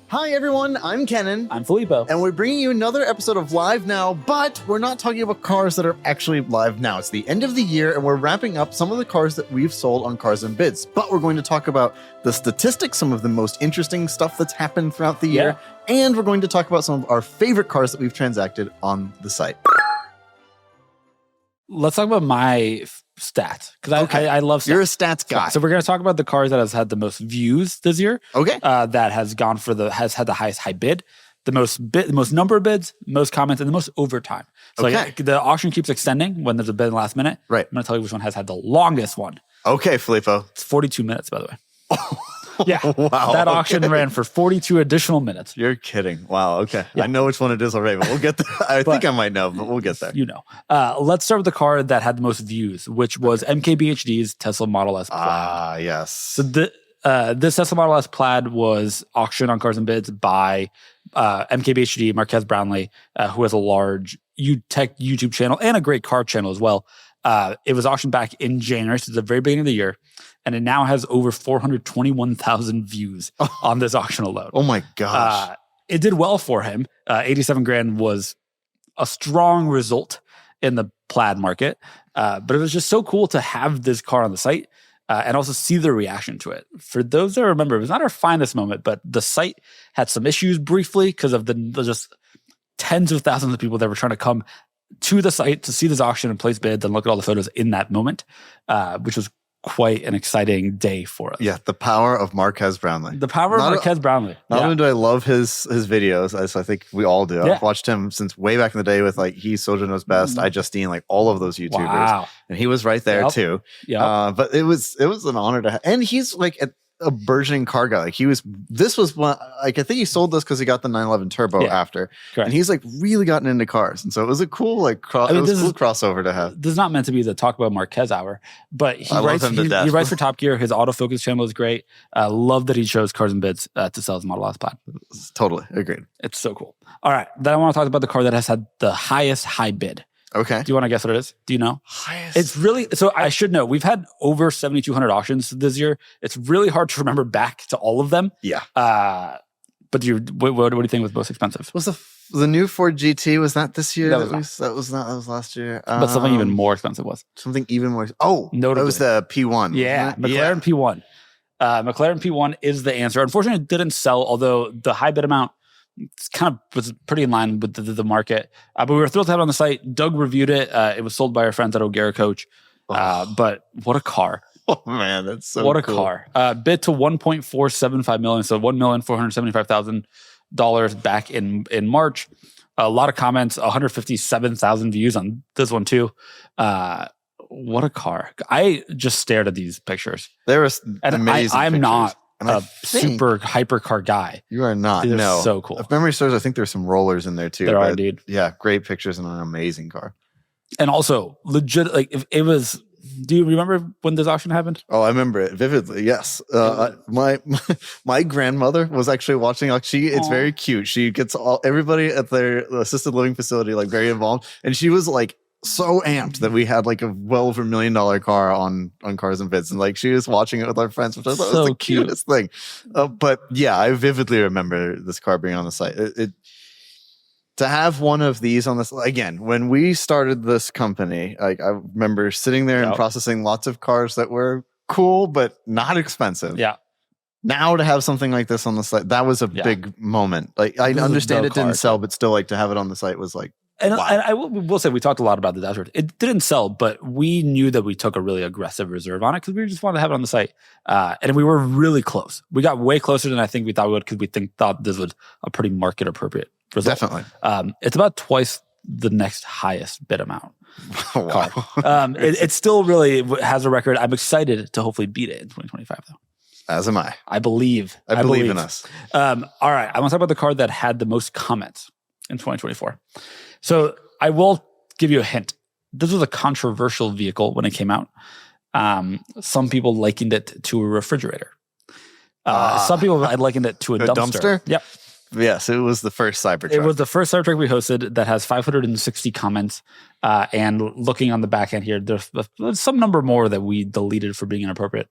Hi everyone, I'm Kennan. I'm Filippo. And we're bringing you another episode of Live Now, but we're not talking about cars that are actually live now. It's the end of the year and we're wrapping up some of the cars that we've sold on Cars and Bids. But we're going to talk about the statistics, some of the most interesting stuff that's happened throughout the year, and we're going to talk about some of our favorite cars that we've transacted on the site. Let's talk about my stats, because I love stats. You're a stats guy. So we're going to talk about the cars that has had the most views this year. Okay. That has gone for has had the highest high bid, the most number of bids, most comments, and the most overtime. So like, the auction keeps extending when there's a bid in the last minute. Right. I'm going to tell you which one has had the longest one. Okay, Filippo. It's 42 minutes, by the way. Yeah. Wow. That auction ran for 42 additional minutes. You're kidding. Wow. Okay. Yeah. I know which one it is already, but we'll get there. I think I might know, but we'll get there. You know. Let's start with the car that had the most views, which was MKBHD's Tesla Model S Plaid. Ah, yes. So this Tesla Model S Plaid was auctioned on Cars and Bids by MKBHD, Marquez Brownlee, who has a large tech YouTube channel and a great car channel as well. It was auctioned back in January, so it's the very beginning of the year. And it now has over 421,000 views on this auction alone. Oh my gosh. It did well for him. 87 grand was a strong result in the Plaid market. But it was just so cool to have this car on the site and also see the reaction to it. For those that remember, it was not our finest moment, but the site had some issues briefly because of the just tens of thousands of people that were trying to come to the site to see this auction and place bids and look at all the photos in that moment, which was quite an exciting day for us. Yeah, the power of Marquez Brownlee. The power of Marquez Brownlee. Not only do I love his videos, as I think we all do. I've watched him since way back in the day with like Soja Knows Best, iJustine, like all of those YouTubers. Wow. And he was right there too. Yeah. But it was an honor to have, and he's like a burgeoning car guy. Like this was one, like I think he sold this because he got the 911 Turbo after. Correct. And he's like really gotten into cars. And so it was a cool crossover to have. This is not meant to be the talk about Marquez hour, but he writes for Top Gear. His autofocus channel is great. Love that he chose Cars and Bids to sell his Model S Plaid. Totally agreed. It's so cool. All right. Then I want to talk about the car that has had the highest high bid. Okay. Do you want to guess what it is? Do you know? Highest. It's really, so I should know. We've had over 7,200 auctions this year. It's really hard to remember back to all of them. Yeah. But what do you think was most expensive? Was the new Ford GT, was that this year? That was last year. But something even more expensive was. Something even more. Oh, notably. That was the P1. Yeah. McLaren P1. McLaren P1 is the answer. Unfortunately, it didn't sell, although the high bid amount was pretty in line with the market. But we were thrilled to have it on the site. Doug reviewed it. It was sold by our friends at O'Gara Coach. But what a car. Oh man, that's so what cool. A car. Bid to $1.475 million. So $1,475,000 back in March. A lot of comments, 157,000 views on this one too. What a car. I just stared at these pictures. There was amazing I'm pictures. not a super hypercar guy. You are not. They're no. So cool. If memory serves, I think there's some rollers in there too. There are indeed. Yeah, great pictures and an amazing car. And also legit, like if it was. Do you remember when this auction happened? Oh, I remember it vividly. Yes, my grandmother was actually watching. Like it's very cute. She gets everybody at their assisted living facility like very involved, and she was like so amped that we had like a well over $1 million car on Cars and Bids, and like she was watching it with our friends, which I thought was the cutest thing. But yeah, I vividly remember this car being on the site. To have one of these on this again, when we started this company, like I remember sitting there and processing lots of cars that were cool but not expensive. Yeah. Now to have something like this on the site, that was a big moment. Like I understand it didn't sell, but still, like to have it on the site was like. And I will say we talked a lot about the dashboard. It didn't sell, but we knew that we took a really aggressive reserve on it because we just wanted to have it on the site. And we were really close. We got way closer than I think we thought we would because we thought this was a pretty market appropriate result. Definitely. It's about twice the next highest bid amount car. It still really has a record. I'm excited to hopefully beat it in 2025 though. As am I. I believe in us. All right. I want to talk about the car that had the most comments in 2024. So I will give you a hint. This was a controversial vehicle when it came out. Some people likened it to a refrigerator. Some people likened it to a dumpster. Yep. Yes, it was the first Cybertruck. It was the first Cybertruck we hosted that has 560 comments. And looking on the back end here, there's some number more that we deleted for being inappropriate.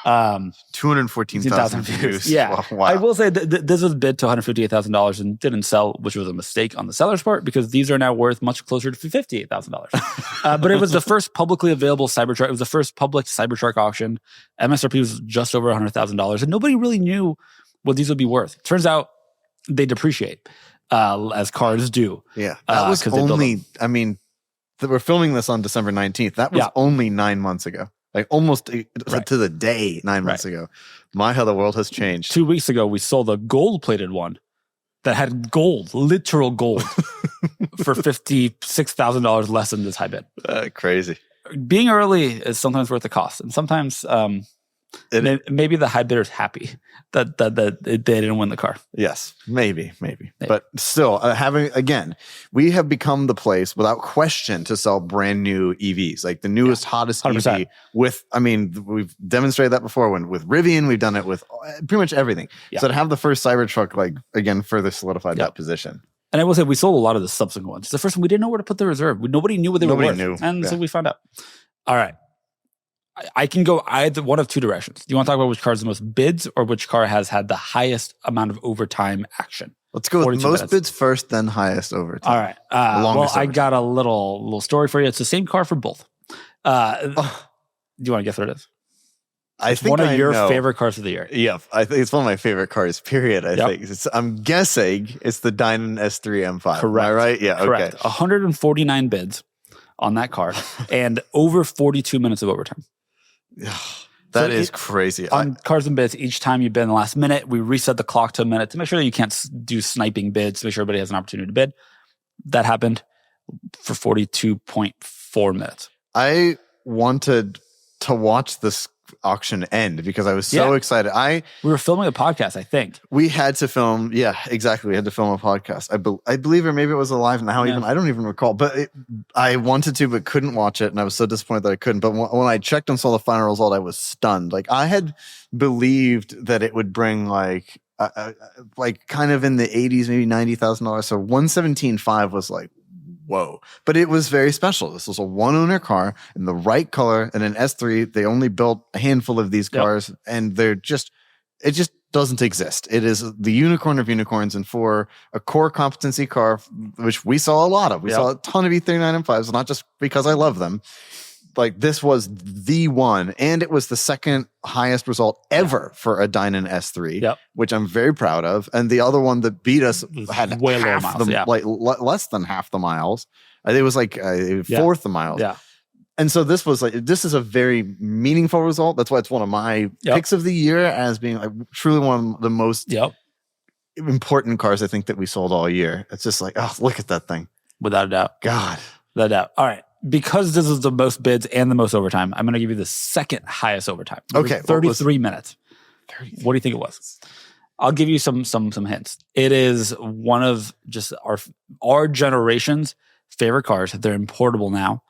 214,000 views. Yeah. Wow. I will say this was bid to $158,000 and didn't sell, which was a mistake on the seller's part because these are now worth much closer to $58,000. But it was the first publicly available Cybertruck. It was the first public Cybertruck auction. MSRP was just over $100,000, and nobody really knew what these would be worth. Turns out they depreciate as cars do. Yeah, that was only. I mean, we're filming this on December 19th. That was only 9 months ago. Like almost to the day 9 months ago. My, how the world has changed. 2 weeks ago, we sold a gold-plated one that had gold, literal gold, for $56,000 less than this high bid. Crazy. Being early is sometimes worth the cost, and sometimes maybe the high bidder's happy that they didn't win the car. Yes, maybe. But still, we have become the place without question to sell brand new EVs, like the newest, hottest 100%. EV. We've demonstrated that before. With Rivian, we've done it with pretty much everything. Yeah. So to have the first Cybertruck, like again, further solidified that position. And I will say we sold a lot of the subsequent ones. The first one, we didn't know where to put the reserve. Nobody knew what they were worth. And so we found out. All right. I can go either one of two directions. Do you want to talk about which car is the most bids or which car has had the highest amount of overtime action? Let's go with most bids first, then highest overtime. All right. I got a little story for you. It's the same car for both. Do you want to guess what it is? I think one of your favorite cars of the year. Yeah, I think it's one of my favorite cars, period. I think. I'm guessing it's the Dynan S3 M5. Correct. Am I right? Yeah, correct. Okay. 149 bids on that car and over 42 minutes of overtime. That is crazy. On Cars and Bids, each time you bid in the last minute, we reset the clock to a minute to make sure that you can't do sniping bids, to make sure everybody has an opportunity to bid. That happened for 42.4 minutes. I wanted to watch this auction end because I was so excited. We were filming a podcast, I think. We had to film. Yeah, exactly. We had to film a podcast. I believe, or maybe it was a live now. Even I don't even recall. But I wanted to, but couldn't watch it, and I was so disappointed that I couldn't. But when I checked and saw the final result, I was stunned. Like I had believed that it would bring like kind of in the 80s, maybe $90,000. So 117.5 was like, whoa. But it was very special. This was a one-owner car in the right color and an S3. They only built a handful of these cars, and it just doesn't exist. It is the unicorn of unicorns, and for a core competency car, which we saw a lot of. We saw a ton of E39 M5s, not just because I love them. Like this was the one, and it was the second highest result ever for a Dynan S3, which I'm very proud of. And the other one that beat us had way lower miles, less than half the miles. It was like a fourth the miles. Yeah. And so this is a very meaningful result. That's why it's one of my picks of the year as being like truly one of the most important cars I think that we sold all year. It's just like, oh, look at that thing. Without a doubt. God. Without a doubt. All right. Because this is the most bids and the most overtime, I'm going to give you the second highest overtime. Okay. 33 minutes. 33. What do you think it was? I'll give you some hints. It is one of just our generation's favorite cars. They're importable now.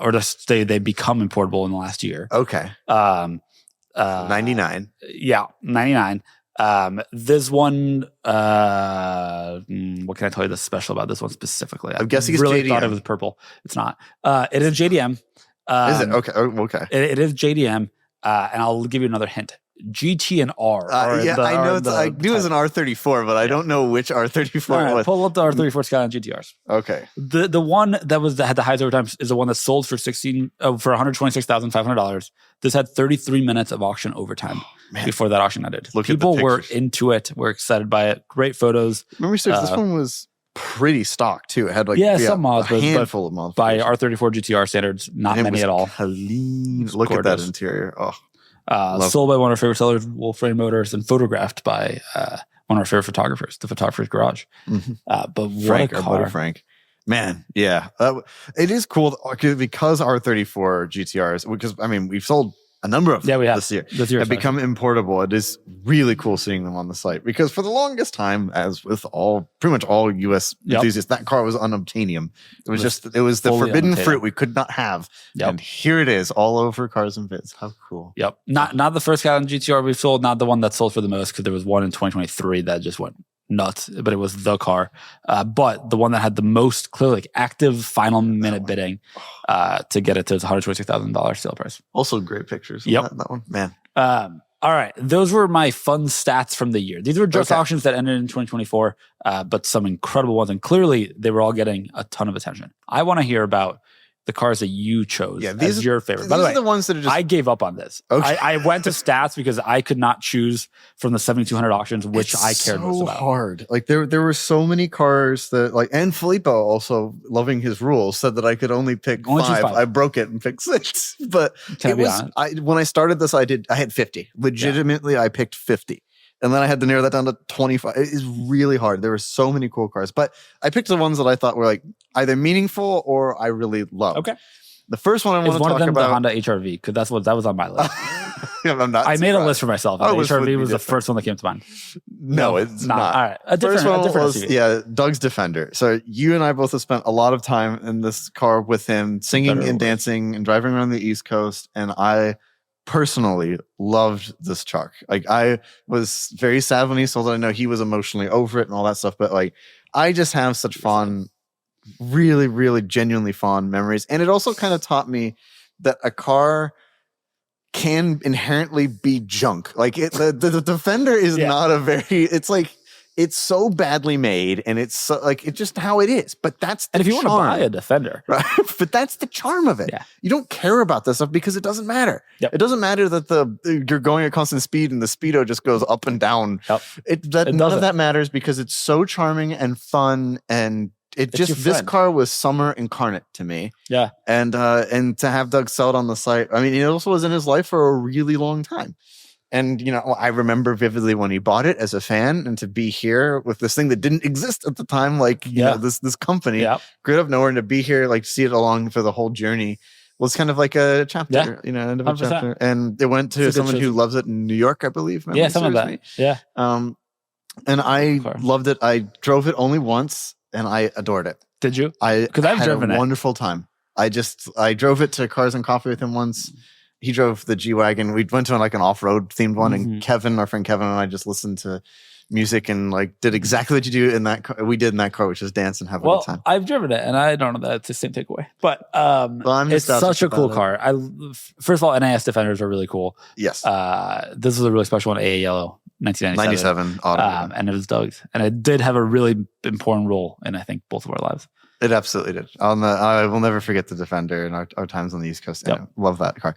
Or just they become importable in the last year. Okay. 99. Yeah, 99. This one, what can I tell you that's special about this one specifically? I'm guessing it's really JDM. Thought it was purple. It's not. It is JDM. Is it? Okay. Okay. It is JDM. And I'll give you another hint. GT and R. I knew it was an R34, but I don't know which R34 it was. Pull up the R34 Skyline GTRs. Okay. The one that had the highest overtime is the one that sold for $126,500. This had 33 minutes of auction overtime before that auction ended. People were into it. We're excited by it. Great photos. Remember, this one was pretty stock too. It had some mods, a handful of mods by R34 GTR standards. Not many at all. Clean. Look at that interior. Oh. Sold by one of our favorite sellers, Wolfram Motors, and photographed by one of our favorite photographers, the Photographer's Garage. Mm-hmm. But Frank, what a car. Frank. Man, yeah. It is cool because R34 GTRs, because, I mean, we've sold a number of them this year have become importable. It is really cool seeing them on the site because for the longest time, as with pretty much all US enthusiasts, that car was unobtainium. It was the forbidden fruit we could not have. And here it is all over Cars and Bids. How cool. Yep. Not the first Skyline GTR we've sold, not the one that sold for the most, because there was one in 2023 that just went nuts, but it was the car. But the one that had the most clearly like active final minute bidding to get it to its $126,000 sale price. Also great pictures. Yep. That one, man. All right. Those were my fun stats from the year. These were just auctions that ended in 2024, but some incredible ones. And clearly they were all getting a ton of attention. I want to hear about the cars that you chose as your favorite. By the way, the ones that are just... I gave up on this. Okay. I went to stats because I could not choose from the 7,200 auctions which I cared most about. Hard. Like there were so many cars that like, and Filippo also loving his rules said that I could only pick five. I broke it and picked 6. But when I started this, I had 50. Legitimately, I picked 50. And then I had to narrow that down to 25. It is really hard. There were so many cool cars, but I picked the ones that I thought were like either meaningful or I really loved. Okay. The first one I want to talk about, the Honda HRV, because that was on my list. I made a list for myself. The HRV was the first one that came to mind. No, it's not. All right, a different was Doug's Defender. So you and I both have spent a lot of time in this car with him, singing and dancing and driving around the East Coast, and I personally loved this truck. Like I was very sad when he sold it. I know he was emotionally over it and all that stuff, but like I just have such fond, really, really genuinely fond memories. And it also kind of taught me that a car can inherently be junk. Like the Defender is not a very, it's like, it's so badly made and it's so, like, it's just how it is. But that's the charm. And if you want to buy a Defender. Right? But that's the charm of it. Yeah. You don't care about this stuff because it doesn't matter. Yep. It doesn't matter that you're going at constant speed and the speedo just goes up and down. Yep. None of that matters because it's so charming and fun, and this car was summer incarnate to me. Yeah. And to have Doug sell it on the site, I mean, it also was in his life for a really long time. And, you know, I remember vividly when he bought it as a fan, and to be here with this thing that didn't exist at the time, like, you know, this company, grew out of nowhere, and to be here, like, see it along for the whole journey was kind of like a chapter, you know, end of a chapter. And it went to someone who loves it in New York, I believe. Some of that. Yeah. And I loved it. I drove it only once and I adored it. Did you? Because I've driven it. Wonderful time. I drove it to Cars and Coffee with him once. He drove the G-Wagon. We went to like an off-road themed one, and Kevin, our friend Kevin, and I just listened to music and like did exactly what you do in that car. We did in that car, which is dance and have a good time. I've driven it, and I don't know that it's the same takeaway, but it's such a cool car. First of all, NAS Defenders are really cool. Yes. This was a really special one, AA Yellow, 1997 auto, and it was Doug's, and it did have a really important role in, I think, both of our lives. It absolutely did. I will never forget the Defender and our times on the East Coast. Yep. Love that car.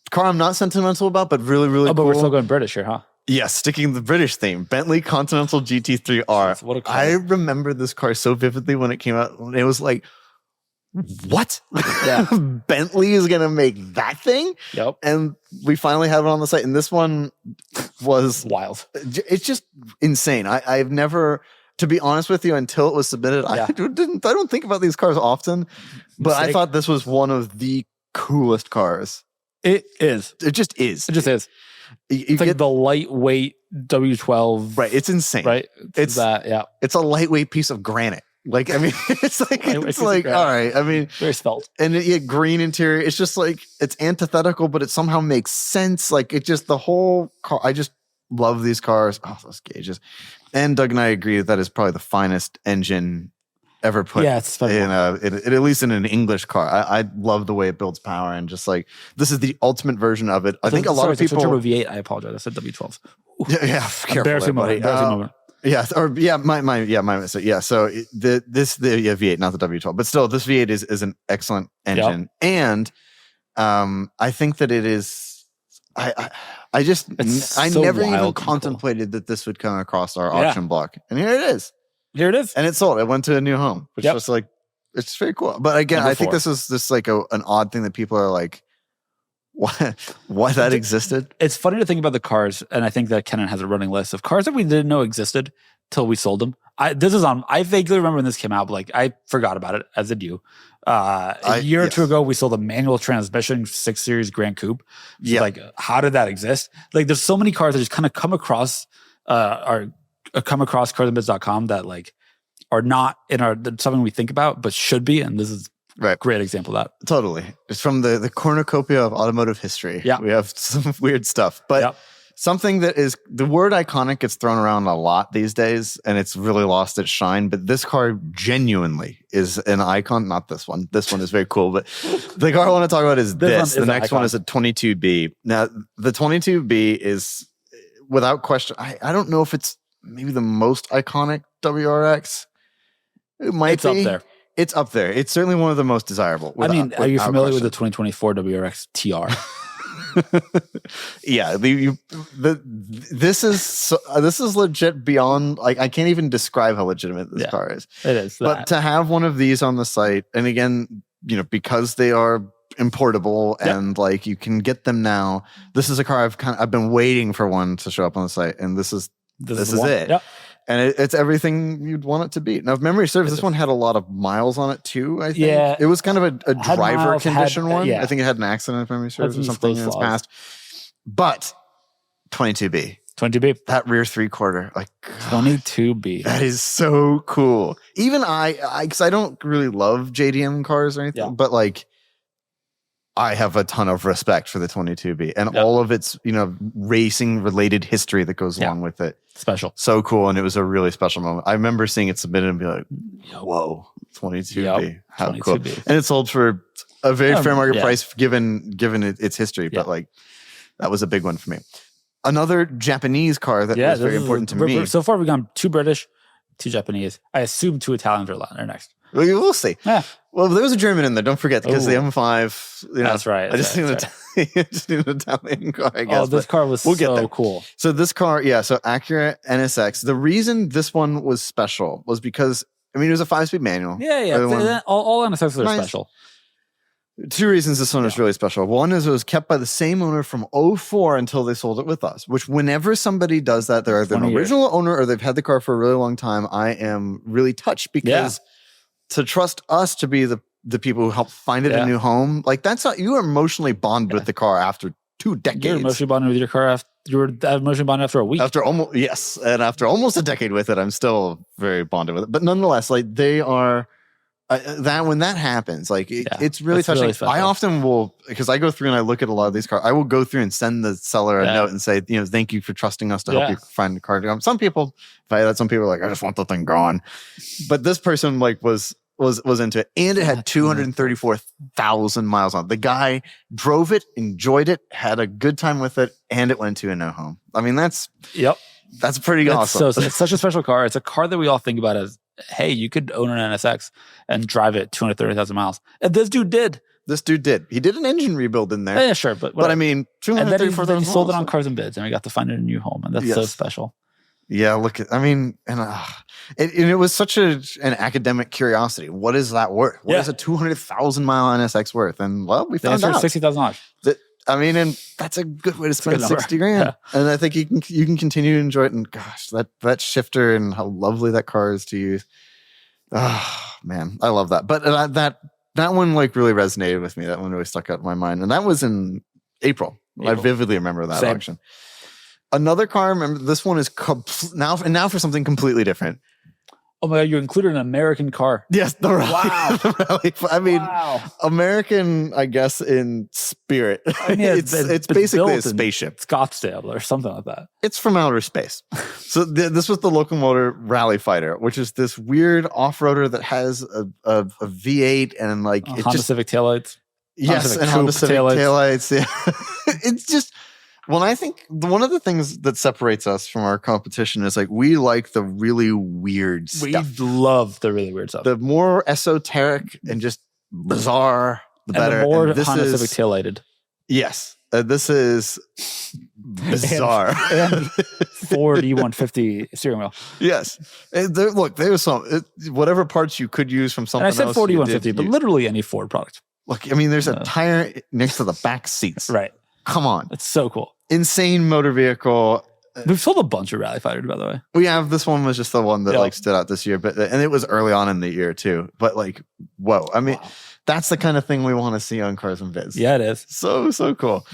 Car I'm not sentimental about, but really, really cool. But we're still going British here, huh? Yes, sticking the British theme. Bentley Continental GT3R. What a car. I remember this car so vividly when it came out. It was like, what? Yeah. Bentley is going to make that thing? Yep. And we finally have it on the site. And this one was wild. It's just insane. I've never... To be honest with you, until it was submitted, I don't think about these cars often, but I thought this was one of the coolest cars. It is. It just is. It just is. It's like the lightweight W12. Right. It's insane. Right. It's that. Yeah. It's a lightweight piece of granite. Like, I mean, it's like all right. I mean, very svelte. And green interior. It's just like, it's antithetical, but it somehow makes sense. Like, it just, the whole car, I just love these cars. Oh, those gauges. And Doug and I agree that is probably the finest engine ever put it's in at least in an English car. I love the way it builds power, and just like, this is the ultimate version of it. I think a lot of people... Turbo V8, I apologize. I said W12. Yeah, careful, buddy. Moment. My mistake. Yeah, so the V8, not the W12, but still, this V8 is an excellent engine, and I think that it is. I never even contemplated that this would come across our auction block, and here it is. Here it is, and it sold. It went to a new home, which was like, it's very cool. But again, I think this is just like an odd thing that people are like, why that existed. It's funny to think about the cars, and I think that Kennan has a running list of cars that we didn't know existed till we sold them. I vaguely remember when this came out, but like I forgot about it, as did you. A year or two ago, we sold a manual transmission 6 Series Grand Coupe. So like, how did that exist? Like, there's so many cars that just kind of come across carsandbids.com that like are not in something we think about, but should be. And this is a great example of that. Totally. It's from the cornucopia of automotive history. Yeah. We have some weird stuff, but something that is the word iconic gets thrown around a lot these days, and it's really lost its shine. But this car genuinely is an icon. Not this one. This one is very cool, but the car I want to talk about is this. The next one is a 22B. Now, the 22B is without question. I don't know if it's maybe the most iconic WRX. It might be. It's up there. It's up there. It's certainly one of the most desirable. I mean, are you familiar with the 2024 WRX TR? Yeah, this is legit beyond. Like, I can't even describe how legitimate this car is. It is. But to have one of these on the site, and again, because they are importable and like you can get them now. This is a car I've been waiting for one to show up on the site, and this is it. Yep. And it's everything you'd want it to be. Now, if memory serves, this one had a lot of miles on it too, I think. Yeah. It was kind of a driver condition one. Yeah. I think it had an accident, if memory serves, or something in its past. But 22B. 22B. That rear 3/4. Like, 22B. That is so cool. Even because I don't really love JDM cars or anything, but like, I have a ton of respect for the 22B and all of its, racing related history that goes along with it. Special. So cool. And it was a really special moment. I remember seeing it submitted and be like, whoa, 22B. How 22B. Cool. And it sold for a very fair market price given its history. But like, that was a big one for me. Another Japanese car that was very important to me. So far, we've gone 2 British, 2 Japanese. I assume 2 Italians are next. Well, we'll see. Yeah. Well, there was a German in there. Don't forget, because the M5. That's right. I just need an Italian car, I guess. Oh, this car was so cool. So this car, so Acura NSX. The reason this one was special was because, it was a 5-speed manual. Yeah. All NSXs are special. 2 reasons this one is really special. One is it was kept by the same owner from 2004 until they sold it with us, which whenever somebody does that, they're either an original owner or they've had the car for a really long time. I am really touched because to trust us to be the people who help find it a new home, like you are emotionally bonded with the car after 2 decades. You're emotionally bonded with your car you were emotionally bonded after a week. After almost a decade with it, I'm still very bonded with it. But nonetheless, like they are when that happens, like it's really touching. Really I often will, because I go through and I look at a lot of these cars. I will go through and send the seller a note and say, thank you for trusting us to help you find the car. Some people, some people are like, I just want the thing gone. But this person was into it, and it had 234,000 miles on it. The guy drove it, enjoyed it, had a good time with it, and it went to a no home. That's pretty awesome. So it's such a special car. It's a car that we all think about as, hey, you could own an NSX and drive it 230,000 miles. And this dude did. He did an engine rebuild in there. Yeah, sure. But 234,000 then he sold it on Cars and Bids, and we got to find it a new home. And that's so special. Yeah, look at, it was such an academic curiosity. What is that worth? What is a 200,000 mile NSX worth? And we found out $60,000. And that's a good way to spend 60 grand. Yeah. And I think you can continue to enjoy it. And gosh, that shifter and how lovely that car is to use. Oh man, I love that. But that one really resonated with me. That one really stuck out in my mind. And that was in April. I vividly remember that auction. Another car, remember, this one is now for something completely different. Oh my God, you included an American car. Yes, the Rally. Wow. The Rally. American, I guess, in spirit. It's basically a spaceship. Scottsdale or something like that. It's from outer space. So this was the Locomotor Rally Fighter, which is this weird off-roader that has a V8 and Honda Civic taillights. Yes, and Honda Civic taillights. Yeah. It's just... Well, I think one of the things that separates us from our competition is we like the really weird stuff. We love the really weird stuff. The more esoteric and just bizarre, the better. And the more Honda Civic taillighted. Yes. This is bizarre. and Ford E150 steering wheel. Yes. There was some, whatever parts you could use from something else. And I said Ford E150, but literally any Ford product. Look, there's a tire next to the back seats. Right. Come on. It's so cool. Insane motor vehicle. We've sold a bunch of Rally Fighters, by the way. We have. This one was just the one that stood out this year, and it was early on in the year too. But whoa. That's the kind of thing we want to see on Cars and Bids. Yeah, it is. So cool.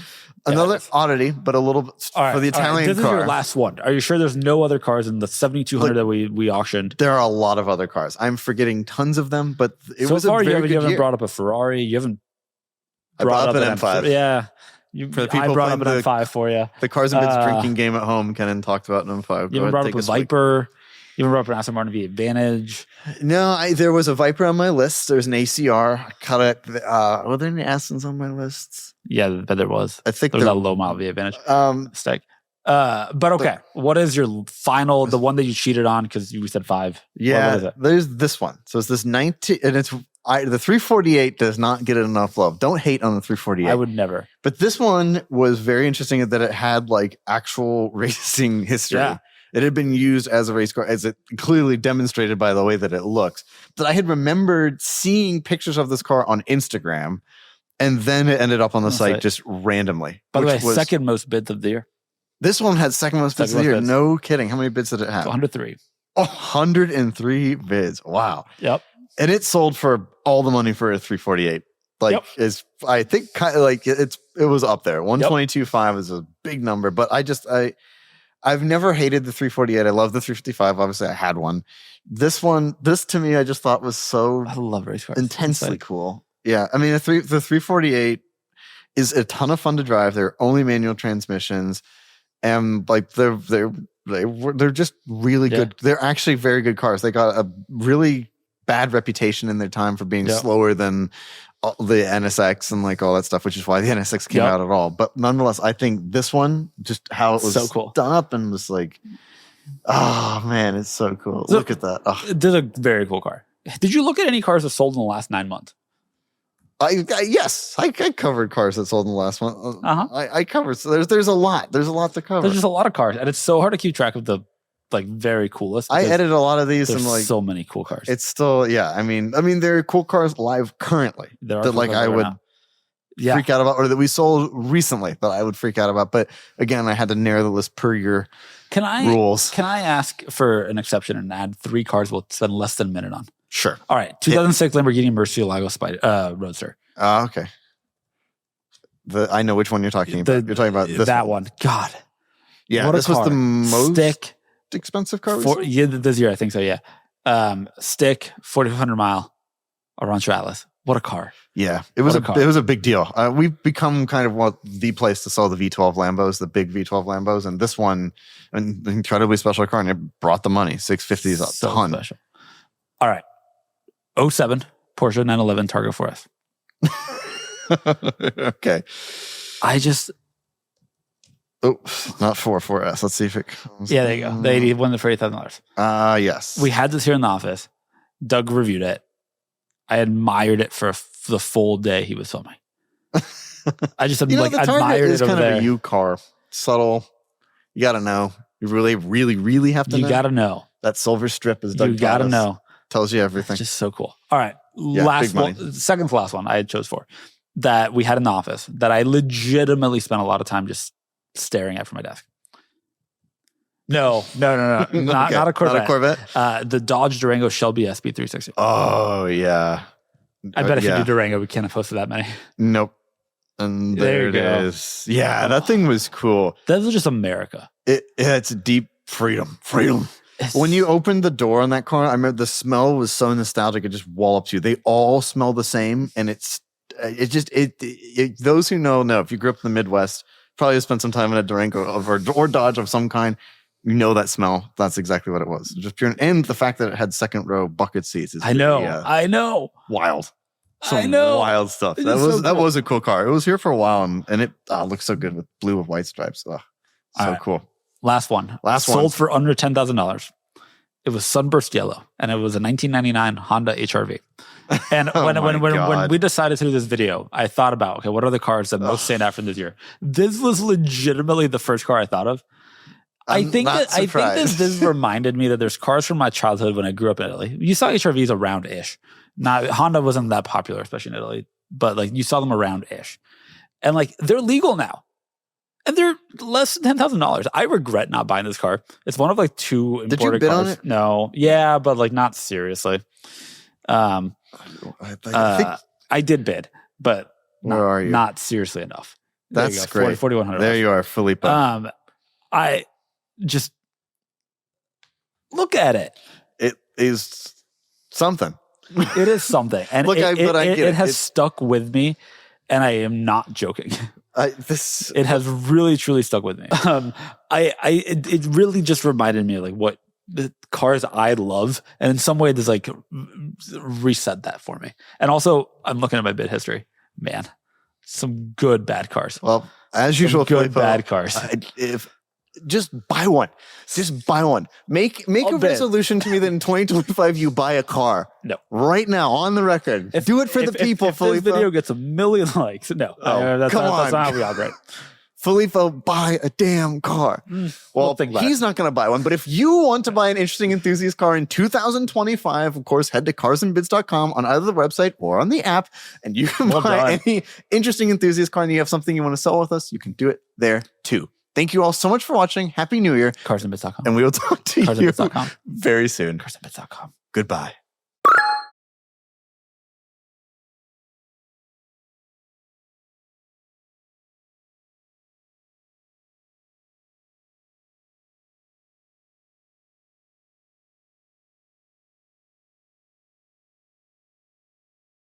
Another oddity, but a little bit for the Italian car. This is your last one. Are you sure there's no other cars in the 7,200 that we auctioned? There are a lot of other cars. I'm forgetting tons of them, but it was a very good year. You haven't brought up a Ferrari. You haven't brought up an M5. Yeah. For the I people brought up playing an M5 for you. the Cars and Bits drinking game at home, Kennan talked about an M5. You even brought up a Viper. You even brought up an Aston Martin V Advantage. No, there was a Viper on my list. There's an ACR. I cut it. Were there any Astons on my lists? Yeah, but there was. I think there was a low mile V Advantage. Stick. But okay, what is your final, the one that you cheated on because you said 5? Yeah, what is it? There's this one. So it's this 19, and it's the 348 does not get enough love. Don't hate on the 348. I would never. But this one was very interesting in that it had like actual racing history. Yeah. It had been used as a race car, as it clearly demonstrated by the way that it looks. That I had remembered seeing pictures of this car on Instagram, and then it ended up on the site just randomly. By the way, second most bids of the year. This one had second most bids of the year. No kidding. How many bids did it have? 103. 103 bids. Wow. Yep. And it sold for all the money for a 348. Like I think kind of like it was up there. 122.5 is a big number, but I've never hated the 348. I love the 355. Obviously, I had one. This to me, I just thought was so I love race cars. Intensely cool. Yeah. I mean, the 348 is a ton of fun to drive. They're only manual transmissions. And like they're just really good. They're actually very good cars. They got a really bad reputation in their time for being slower than the NSX and like all that stuff, which is why the NSX came out at all. But nonetheless, I think this one, just how it was so cool. done up and was like, oh man, it's so cool. So, look at that. Oh. This is a very cool car. Did you look at any cars that sold in the last 9 months? Yes, I covered cars that sold in the last one. I covered. So there's a lot. There's a lot to cover. There's just a lot of cars, and it's so hard to keep track of the like very coolest. I edited a lot of these, and like so many cool cars. It's still I mean there are cool cars live currently that like I would freak out about, or that we sold recently that I would freak out about. But again, I had to narrow the list per your rules. Can I ask for an exception and add 3 cars we'll spend less than a minute on? Sure. All right. 2006 Lamborghini Murcielago Roadster. Okay. I know which one you're talking about. You're talking about this one. God. Yeah, this was the most expensive car. This year I think so. Yeah. Stick 4,500 mile around Atlas. What a car. Yeah, it was a big deal. We've become kind of the place to sell the V12 Lambos, the big V12 Lambos, and this one, an incredibly special car, and it brought the money. 650 is a ton. Special. All right. 07 Porsche 911 Targa 4S. Okay. Not 4S. Let's see if it comes. Yeah, there you go. The 80 won for $8,000. Yes. We had this here in the office. Doug reviewed it. I admired it for the full day he was filming. I just admired it over kind there. Of a U car. Subtle. You got to know. You really, really, really have to know. You got to know. That silver strip is Doug. You got to know. Tells you everything. It's just so cool. All right. Second to last one I chose for that we had in the office that I legitimately spent a lot of time just staring at from my desk. No. Not a Corvette. Not a Corvette? The Dodge Durango Shelby SB360. Oh, yeah. I bet if you do Durango, we can't have posted that many. Nope. And there it is. Yeah, that thing was cool. That was just America. It's deep freedom. When you opened the door on that car, I remember the smell was so nostalgic. It just wallops you. They all smell the same, and those who know. If you grew up in the Midwest, probably spent some time in a Durango or Dodge of some kind. You know that smell. That's exactly what it was. Just pure, and the fact that it had second row bucket seats. I know. Wild. Wild stuff. That was a cool car. It was here for a while, and it looks so good with blue with white stripes. Cool. Last one. Sold for under $10,000. It was sunburst yellow, and it was a 1999 Honda HR-V. And when we decided to do this video, I thought about, what are the cars that most stand out from this year? This was legitimately the first car I thought of. I think this reminded me that there's cars from my childhood when I grew up in Italy. You saw HR-Vs around-ish. Honda wasn't that popular, especially in Italy, but like you saw them around-ish. And like they're legal now. And they're less than $10,000. I regret not buying this car. It's one of like 2 imported cars. Did you bid on it? No. Yeah, but like not seriously. I did bid, but not seriously enough. That's great. $4,100. There you are, Filippo. I just look at it. It is something. It is something. And Look, it has stuck with me, and I am not joking. It has really truly stuck with me. It really just reminded me of like what the cars I love, and in some way this like reset that for me. And also I'm looking at my bid history, man, some good bad cars. Well, as usual, good bad cars. Just buy one. Just buy one. Make a resolution to me that in 2025 you buy a car. No. Right now, on the record. Do it for the people, if this video gets 1 million likes, no. That's not how we operate. Filippo, buy a damn car. Well, he's not going to buy one, but if you want to buy an interesting enthusiast car in 2025, of course, head to carsandbids.com on either the website or on the app, and you can buy any interesting enthusiast car, and you have something you want to sell with us, you can do it there too. Thank you all so much for watching. Happy New Year. Carsandbids.com. And we will talk to you very soon. Carsandbids.com. Goodbye.